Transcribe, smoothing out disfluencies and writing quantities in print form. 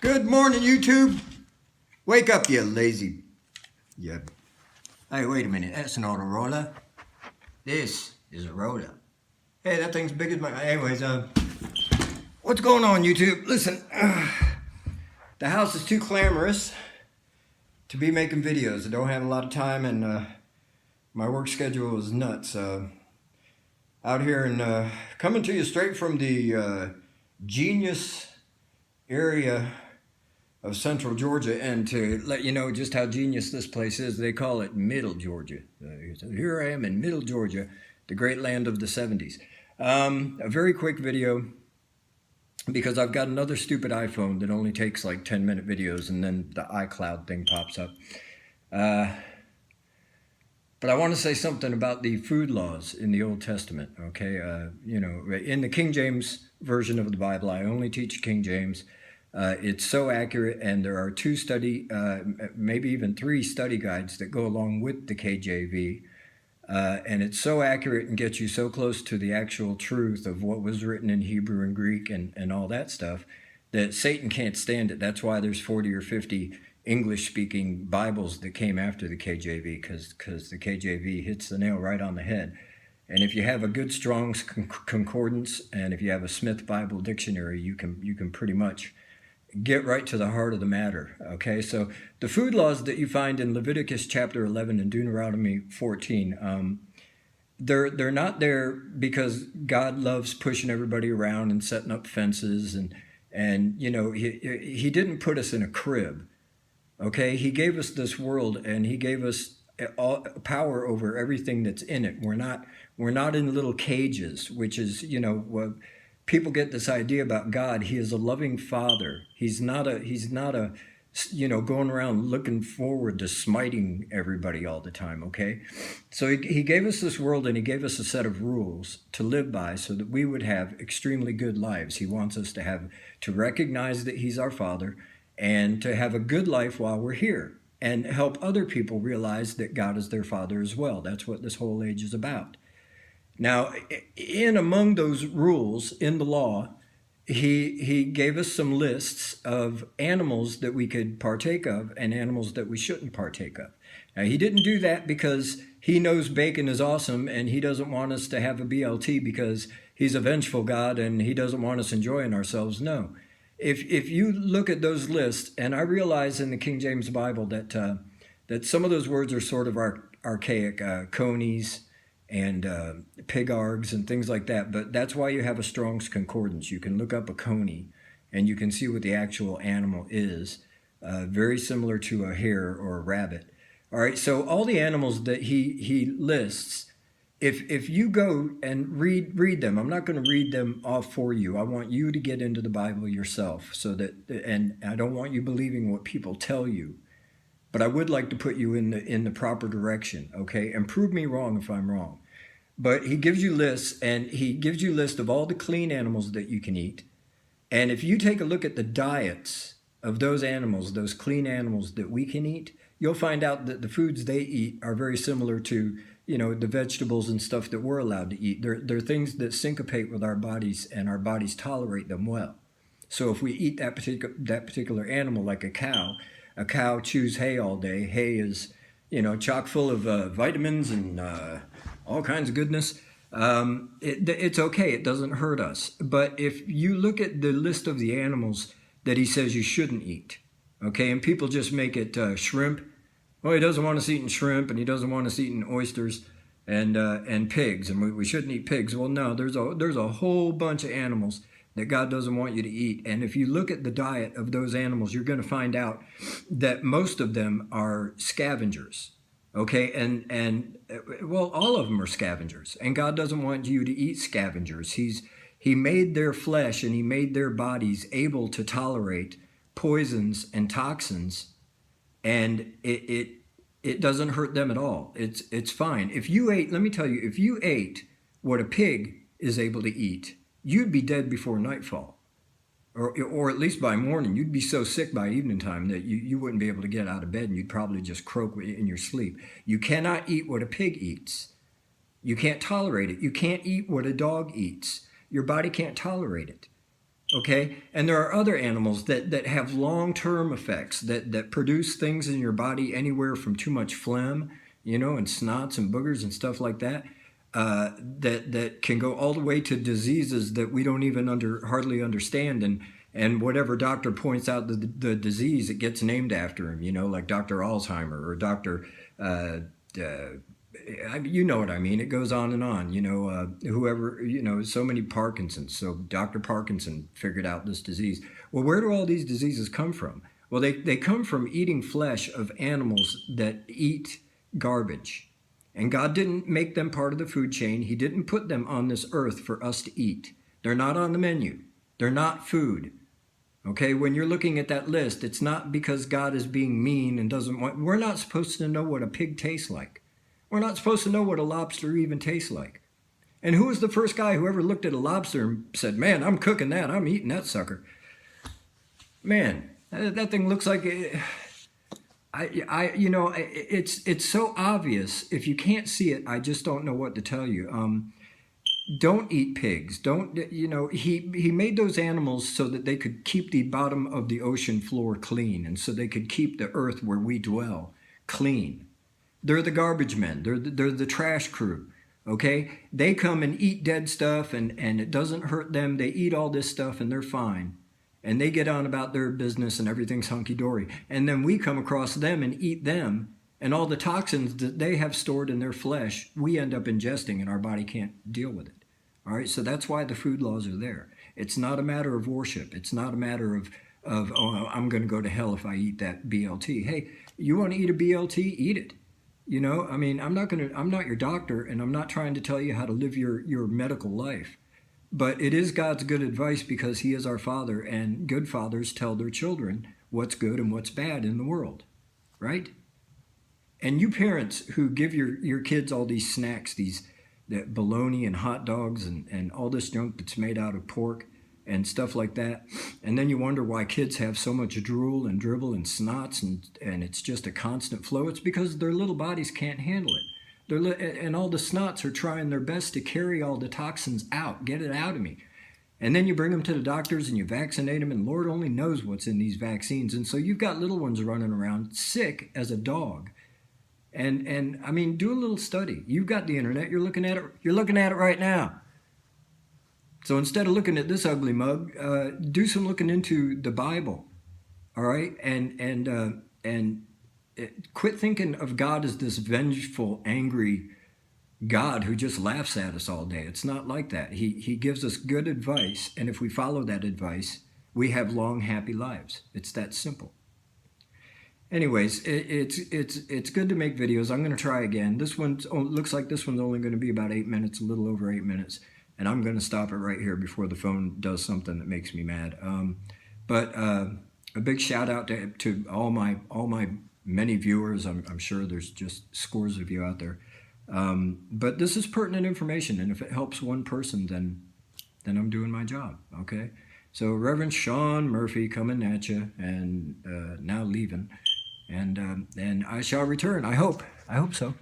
Good morning, YouTube. Wake up, you lazy. Yep. Hey, wait a minute. That's not a roller. This is a roller. Hey, that thing's big as my... Anyways, what's going on, YouTube? Listen, the house is too clamorous to be making videos. I don't have a lot of time, and my work schedule is nuts. Out here and coming to you straight from the genius area of central Georgia, and to let you know just how genius this place is, they call it Middle Georgia. So here I am in Middle Georgia, the great land of the 70s. A very quick video, because I've got another stupid iPhone that only takes like 10-minute videos, and then the iCloud thing pops up. But I want to say something about the food laws in the Old Testament, okay? You know, in the King James version of the Bible, I only teach King James. It's so accurate, and there are two maybe even three study guides that go along with the KJV. And it's so accurate and gets you so close to the actual truth of what was written in Hebrew and Greek and all that stuff that Satan can't stand it. That's why there's 40 or 50 English-speaking Bibles that came after the KJV, because the KJV hits the nail right on the head. And if you have a good Strong's concordance, and if you have a Smith Bible dictionary, you can pretty much get right to the heart of the matter, okay? So the food laws that you find in Leviticus chapter 11 and Deuteronomy 14, they're not there because God loves pushing everybody around and setting up fences, and you know, he didn't put us in a crib, okay? He gave us this world, and he gave us power over everything that's in it. We're not in little cages, which is, you know, people get this idea about God. He is a loving father. He's not a, you know, going around looking forward to smiting everybody all the time, okay? So he gave us this world, and he gave us a set of rules to live by so that we would have extremely good lives. He wants us to recognize that he's our father and to have a good life while we're here and help other people realize that God is their father as well. That's what this whole age is about. Now, in among those rules in the law, he gave us some lists of animals that we could partake of and animals that we shouldn't partake of. Now, he didn't do that because he knows bacon is awesome, and he doesn't want us to have a BLT because he's a vengeful God and he doesn't want us enjoying ourselves. No. If you look at those lists, and I realize in the King James Bible that some of those words are sort of archaic, conies, and pigargs and things like that, but that's why you have a Strong's Concordance. You can look up a coney and you can see what the actual animal is, very similar to a hare or a rabbit. All right, so all the animals that he lists, if you go and read them, I'm not going to read them off for you. I want you to get into the Bible yourself, so that, and I don't want you believing what people tell you, but I would like to put you in the proper direction, okay? And prove me wrong if I'm wrong. But he gives you lists, and he gives you a list of all the clean animals that you can eat. And if you take a look at the diets of those animals, those clean animals that we can eat, you'll find out that the foods they eat are very similar to, you know, the vegetables and stuff that we're allowed to eat. They're things that syncopate with our bodies, and our bodies tolerate them well. So if we eat that particular animal, like a cow chews hay all day. Hay is, you know, chock full of vitamins and all kinds of goodness. It's okay. It doesn't hurt us. But if you look at the list of the animals that he says you shouldn't eat, okay, and people just make it shrimp. Well, he doesn't want us eating shrimp, and he doesn't want us eating oysters and pigs, and we shouldn't eat pigs. Well, no, there's a whole bunch of animals that God doesn't want you to eat. And if you look at the diet of those animals, you're going to find out that most of them are scavengers, okay? And well, all of them are scavengers, and God doesn't want you to eat scavengers. He made their flesh, and he made their bodies able to tolerate poisons and toxins, and it doesn't hurt them at all. It's fine. If you ate, let me tell you, if you ate what a pig is able to eat, you'd be dead before nightfall, or at least by morning. You'd be so sick by evening time that you wouldn't be able to get out of bed, and you'd probably just croak in your sleep. You cannot eat what a pig eats. You can't tolerate it. You can't eat what a dog eats. Your body can't tolerate it. Okay, and there are other animals that have long-term effects that produce things in your body anywhere from too much phlegm, and snots and boogers and stuff like that, that can go all the way to diseases that we don't even hardly understand. And whatever doctor points out the disease, it gets named after him, like Dr. Alzheimer or Dr. You know what I mean. It goes on and on. Whoever, so many Parkinson's. So Dr. Parkinson figured out this disease. Well, where do all these diseases come from? Well, they come from eating flesh of animals that eat garbage. And God didn't make them part of the food chain. He didn't put them on this earth for us to eat. They're not on the menu. They're not food. Okay, when you're looking at that list, it's not because God is being mean and doesn't want. We're not supposed to know what a pig tastes like. We're not supposed to know what a lobster even tastes like. And who was the first guy who ever looked at a lobster and said, "Man, I'm cooking that. I'm eating that sucker." Man, that thing looks like it's so obvious. If you can't see it, I just don't know what to tell you. Don't eat pigs. Don't, he made those animals so that they could keep the bottom of the ocean floor clean, and so they could keep the earth where we dwell clean. They're the garbage men. They're the trash crew. Okay? They come and eat dead stuff, and it doesn't hurt them. They eat all this stuff and they're fine. And they get on about their business and everything's hunky-dory. And then we come across them and eat them, and all the toxins that they have stored in their flesh, we end up ingesting, and our body can't deal with it. All right? So that's why the food laws are there. It's not a matter of worship. It's not a matter of oh, I'm going to go to hell if I eat that BLT. Hey, you want to eat a BLT? Eat it. I'm not your doctor, and I'm not trying to tell you how to live your medical life. But it is God's good advice, because he is our Father, and good fathers tell their children what's good and what's bad in the world, right? And you parents who give your kids all these snacks, that bologna and hot dogs and all this junk that's made out of pork and stuff like that, and then you wonder why kids have so much drool and dribble and snots, and it's just a constant flow. It's because their little bodies can't handle it. And all the snots are trying their best to carry all the toxins out, get it out of me. And then you bring them to the doctors and you vaccinate them, and Lord only knows what's in these vaccines. And so you've got little ones running around sick as a dog. And I mean, do a little study. You've got the internet. You're looking at it. You're looking at it right now. So instead of looking at this ugly mug, do some looking into the Bible. All right, and quit thinking of God as this vengeful, angry God who just laughs at us all day. It's not like that. He gives us good advice, and if we follow that advice, we have long, happy lives. It's that simple. Anyways, it's good to make videos. I'm going to try again. This one looks like this one's only going to be about 8 minutes, a little over 8 minutes, and I'm going to stop it right here before the phone does something that makes me mad. But a big shout out to all my many viewers. I'm sure there's just scores of you out there. But this is pertinent information, and if it helps one person, then I'm doing my job. Okay. So Reverend Sean Murphy coming at you, and now leaving, and I shall return. I hope so.